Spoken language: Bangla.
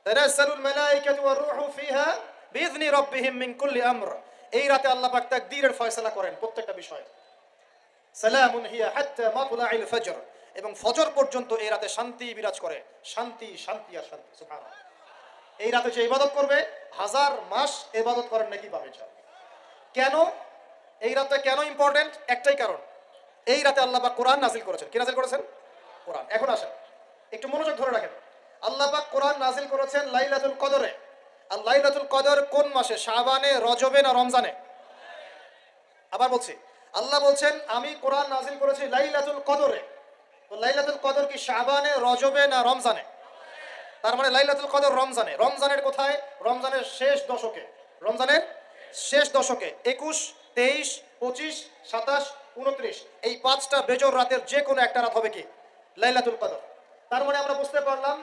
তানাজ্জালুল মালায়েকাতু ওয়ার রূহু ফিহা বিইذনি রাব্বিহিম মিন কুল্লি আমর। এই রাতে আল্লাহ পাক তাকদীরের ফয়সালা করেন প্রত্যেকটা বিষয়ে। সালামুন হিয়া হাত্তা মাতলাইল ফজর, এবং ফজর পর্যন্ত এই রাতে শান্তি বিরাজ করে। শান্তি, শান্তি আর শান্তি। সুবহানাল্লাহ। এই রাতে যে ইবাদত করবে 1000 মাস ইবাদত করেন নাকি পাবে। কেন এই রাতে কেন ইম্পর্টেন্ট? একটাই কারণ, এই রাতে আল্লাহ পাক কোরআন নাজিল করেছেন। কি নাজিল করেছেন? কোরআন। এখন আসেন, একটু মনোযোগ ধরে রাখেন। আল্লাহ পাক কোরআন নাজিল করেছেন লাইলাতুল কদরে। আর লাইলাতুল কদর কোন মাসে? শাবানে, রজবে না রমজানে? আবার বলছি, আল্লাহ বলছেন আমি কোরআন নাজিল করেছি লাইলাতুল কদরে। তো লাইলাতুল কদর কি শাবানে, রজবে না রমজানে? তার মানে লাইলাতুল কদর রমজানে। রমজানের কোথায়? রমজানের শেষ দশকে। রমজানের শেষ দশকে 21, 23, 25, 27, 29 এই 5টা বেজর রাতের যে কোনো একটা রাত হবে কি লাইলাতুল কদর। তার মানে আমরা বুঝতে পারলাম